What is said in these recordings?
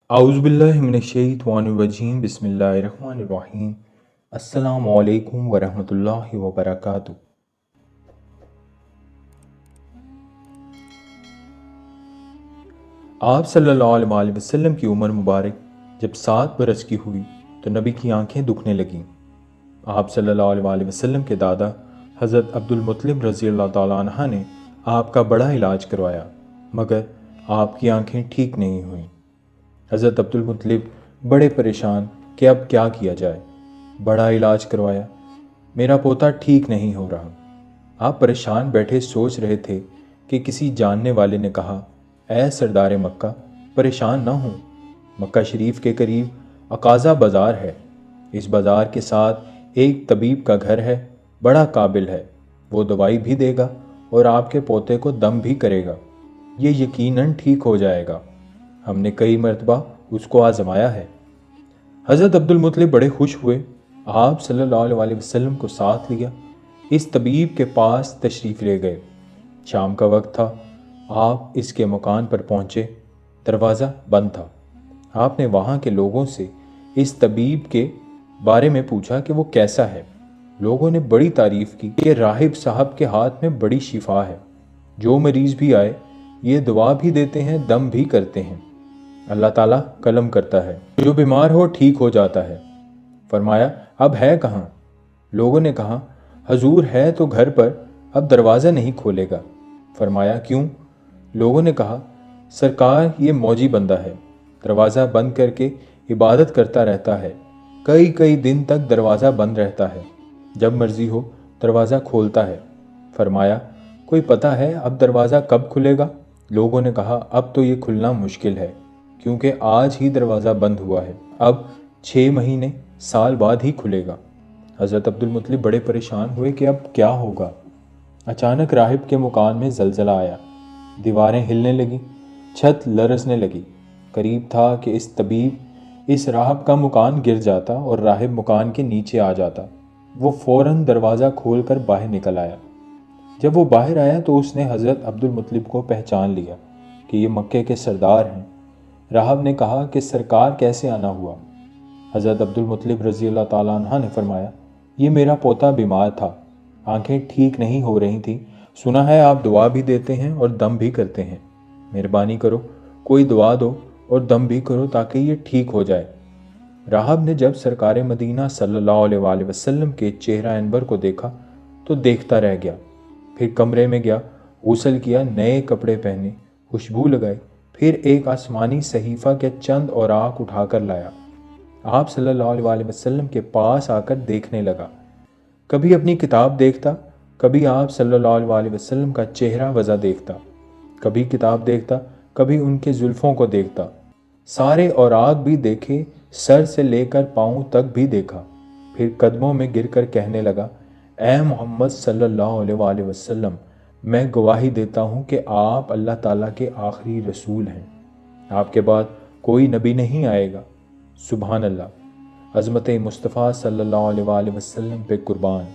आउज़ुबिल्लाहिमिनश्शैतानिर्रजीम बिस्मिल्लाहिर्रहमानिर्रहीम। अस्सलामु अलैकुम वरहमतुल्लाहि वबरकातुहू। आप सल्लल्लाहु अलैहि वसल्लम की उम्र मुबारक जब 7 बरस की हुई तो नबी की आंखें दुखने लगीं। आप सल्लल्लाहु अलैहि वसल्लम के दादा हज़रत अब्दुल मुत्तलिब रज़ियल्लाहु ताला अन्हा ने आपका बड़ा इलाज करवाया, मगर आपकी आंखें ठीक नहीं हुईं। हज़रत अब्दुल मुत्तलिब बड़े परेशान कि अब क्या किया जाए। बड़ा इलाज करवाया, मेरा पोता ठीक नहीं हो रहा। आप परेशान बैठे सोच रहे थे कि किसी जानने वाले ने कहा, ऐ सरदार मक्का, परेशान ना हो। मक्का शरीफ के करीब अकाज़ा बाज़ार है। इस बाज़ार के साथ एक तबीब का घर है, बड़ा काबिल है। वो दवाई भी देगा और आपके पोते को दम भी करेगा। ये यकीनन ठीक हो जाएगा। हमने कई मरतबा उसको आजमाया है। हज़रत अब्दुल मुत्तलिब बड़े खुश हुए। आप सल्लल्लाहु अलैहि वसल्लम को साथ लिया, इस तबीब के पास तशरीफ़ ले गए। शाम का वक्त था। आप इसके मकान पर पहुँचे। दरवाज़ा बंद था। आपने वहाँ के लोगों से इस तबीब के बारे में पूछा कि वो कैसा है। लोगों ने बड़ी तारीफ़ की कि राहिब साहब के हाथ में बड़ी शिफा है। जो मरीज़ भी आए ये दुआ भी देते हैं, दम भी करते हैं। अल्लाह ताला कलम करता है, जो बीमार हो ठीक हो जाता है। फरमाया, अब है कहाँ? लोगों ने कहा, हजूर है तो घर पर, अब दरवाज़ा नहीं खोलेगा। फरमाया, क्यों? लोगों ने कहा, सरकार ये मौजी बंदा है, दरवाज़ा बंद करके इबादत करता रहता है। कई कई दिन तक दरवाज़ा बंद रहता है, जब मर्जी हो दरवाज़ा खोलता है। फरमाया, कोई पता है अब दरवाज़ा कब खुलेगा? लोगों ने कहा, अब तो ये खुलना मुश्किल है, क्योंकि आज ही दरवाज़ा बंद हुआ है। अब 6 महीने साल बाद ही खुलेगा। हज़रत अब्दुल मुत्तलिब बड़े परेशान हुए कि अब क्या होगा। अचानक राहिब के मकान में जलजला आया। दीवारें हिलने लगी, छत लरसने लगी। करीब था कि इस राहब का मकान गिर जाता और राहिब मकान के नीचे आ जाता। वो फौरन दरवाज़ा खोलकर बाहर निकल आया। जब वो बाहर आया तो उसने हज़रत अब्दुल मुत्तलिब को पहचान लिया कि ये मक्के के सरदार हैं। राहब ने कहा कि सरकार कैसे आना हुआ? हज़रत अब्दुल मुत्तलिब रज़ियल्लाहु ताला अन्हा ने फरमाया, ये मेरा पोता बीमार था, आंखें ठीक नहीं हो रही थी। सुना है आप दुआ भी देते हैं और दम भी करते हैं। मेहरबानी करो, कोई दुआ दो और दम भी करो ताकि ये ठीक हो जाए। राहब ने जब सरकार मदीना सल्लल्लाहु अलैहि वसल्लम के चेहरा अनवर को देखा तो देखता रह गया। फिर कमरे में गया, गुस्ल किया, नए कपड़े पहने, खुशबू लगाई, फिर एक आसमानी सहीफ़ा के चंद औराक उठाकर लाया। आप सल्लल्लाहु अलैहि वसल्लम के पास आकर देखने लगा। कभी अपनी किताब देखता, कभी आप सल्लल्लाहु अलैहि वसल्लम का चेहरा वज़ा देखता। कभी किताब देखता, कभी उनके जुल्फ़ों को देखता। सारे औराक भी देखे, सर से लेकर पाँव तक भी देखा। फिर कदमों में गिरकर कहने लगा, ऐ मोहम्मद सल्लल्लाहु अलैहि वसल्लम, मैं गवाही देता हूँ कि आप अल्लाह ताला के आखिरी रसूल हैं। आपके बाद कोई नबी नहीं आएगा। सुभान अल्लाह। अज़मत मुस्तफ़ा सल्लल्लाहु अलैहि वसल्लम पे कुर्बान।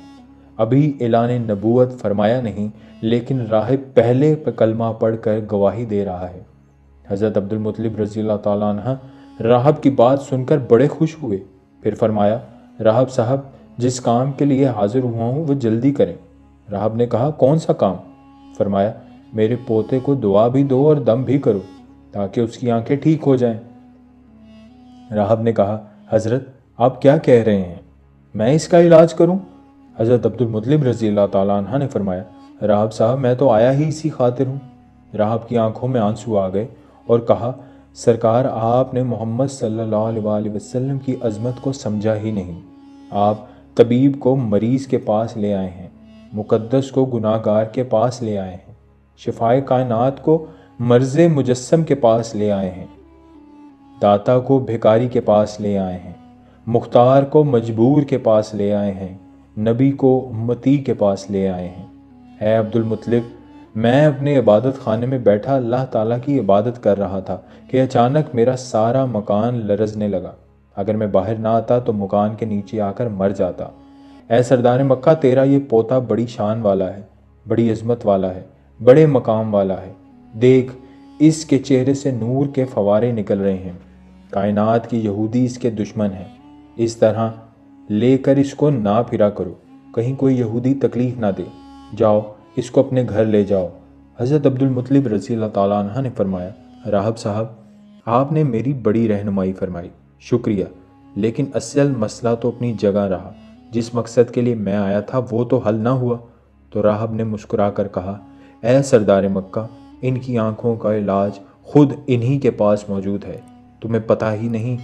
अभी ऐलान नबूवत फरमाया नहीं, लेकिन राहिब पहले कलमा पढ़कर गवाही दे रहा है। हज़रत अब्दुल मुत्तलिब रज़ियल्लाहु ताला अन्हा राहब की बात सुनकर बड़े खुश हुए। फिर फरमाया, राहब साहब, जिस काम के लिए हाजिर हुआ हूँ वो जल्दी करें। राहब ने कहा, कौन सा काम? फरमाया, मेरे पोते को दुआ भी दो और दम भी करो ताकि उसकी आंखें ठीक हो जाएं। राहब ने कहा, हज़रत आप क्या कह रहे हैं, मैं इसका इलाज करूं? हज़रत अब्दुल मुत्तलिब रज़ियल्लाहु ताला अन्हा ने फरमाया, राहब साहब, मैं तो आया ही इसी खातिर हूँ। राहब की आंखों में आंसू आ गए और कहा, सरकार, आपने मोहम्मद सल्लल्लाहु अलैहि वसल्लम की अज़मत को समझा ही नहीं। आप तबीब को मरीज़ के पास ले आए हैं, मुक़द्दस को गुनाहगार के पास ले आए हैं, शिफाए कायनात को मर्ज़ मुजस्सम के पास ले आए हैं, दाता को भिखारी के पास ले आए हैं, मुख्तार को मजबूर के पास ले आए हैं, नबी को उम्मती के पास ले आए हैं। है अब्दुल मुत्तलिब, मैं अपने इबादत खाने में बैठा अल्लाह ताला की इबादत कर रहा था कि अचानक मेरा सारा मकान लरजने लगा। अगर मैं बाहर ना आता तो मकान के नीचे आकर मर जाता। ऐ सरदार मक्का, तेरा ये पोता बड़ी शान वाला है, बड़ी इज़्ज़त वाला है, बड़े मकाम वाला है। देख, इसके चेहरे से नूर के फवारे निकल रहे हैं। کائنات کی یہودی اس کے دشمن ہیں، اس طرح لے کر اس کو نہ پھرا کرو، کہیں کوئی یہودی تکلیف نہ دے، جاؤ اس کو اپنے گھر لے جاؤ۔ حضرت عبد المطلب رضی اللہ تعالیٰ عنہ نے فرمایا، راہب صاحب آپ نے میری بڑی رہنمائی فرمائی، شکریہ، لیکن اصل مسئلہ تو اپنی جگہ رہا، جس مقصد کے لیے میں آیا تھا وہ تو حل نہ ہوا۔ تو راہب نے مسکرا کر کہا، اے سردار مکہ، ان کی آنکھوں کا علاج خود انہی کے پاس موجود ہے، تمہیں پتہ ہی نہیں؟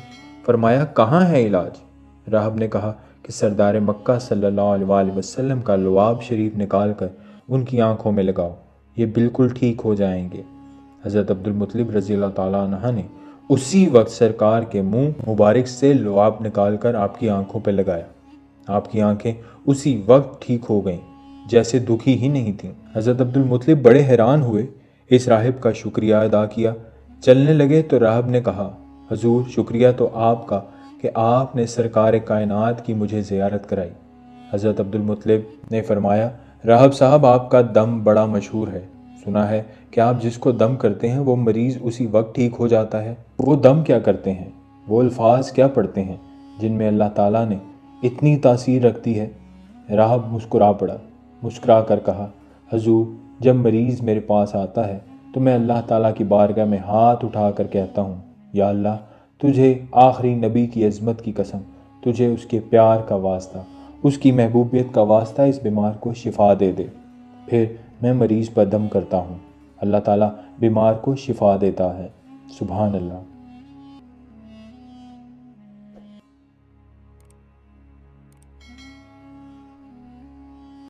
فرمایا کہاں ہے علاج؟ راہب نے کہا کہ سردار مکہ صلی اللہ علیہ وآلہ وسلم کا لعاب شریف نکال کر ان کی آنکھوں میں لگاؤ، یہ بالکل ٹھیک ہو جائیں گے۔ حضرت عبد المطلب رضی اللہ تعالیٰ عنہ نے اسی وقت سرکار کے منہ مبارک سے لعاب نکال کر آپ کی آنکھوں پہ لگایا، آپ کی آنکھیں اسی وقت ٹھیک ہو گئیں جیسے دکھی ہی نہیں تھیں۔ حضرت عبد المطلب بڑے حیران ہوئے، اس راہب کا شکریہ ادا کیا، چلنے لگے تو راہب نے کہا، حضور شکریہ تو آپ کا کہ آپ نے سرکار کائنات کی مجھے زیارت کرائی۔ حضرت عبد المطلب نے فرمایا، راہب صاحب آپ کا دم بڑا مشہور ہے، سنا ہے کہ آپ جس کو دم کرتے ہیں وہ مریض اسی وقت ٹھیک ہو جاتا ہے۔ وہ دم کیا کرتے ہیں، وہ الفاظ کیا پڑھتے ہیں جن میں اللہ تعالیٰ نے اتنی تاثیر رکھتی ہے؟ راہب مسکرا پڑا، مسکرا کر کہا، حضور جب مریض میرے پاس آتا ہے تو میں اللہ تعالیٰ کی بارگاہ میں ہاتھ اٹھا کر کہتا ہوں، یا اللہ تجھے آخری نبی کی عظمت کی قسم، تجھے اس کے پیار کا واسطہ، اس کی محبوبیت کا واسطہ اس بیمار کو شفا دے دے۔ پھر میں مریض پر دم کرتا ہوں، اللہ تعالیٰ بیمار کو شفا دیتا ہے۔ سبحان اللہ۔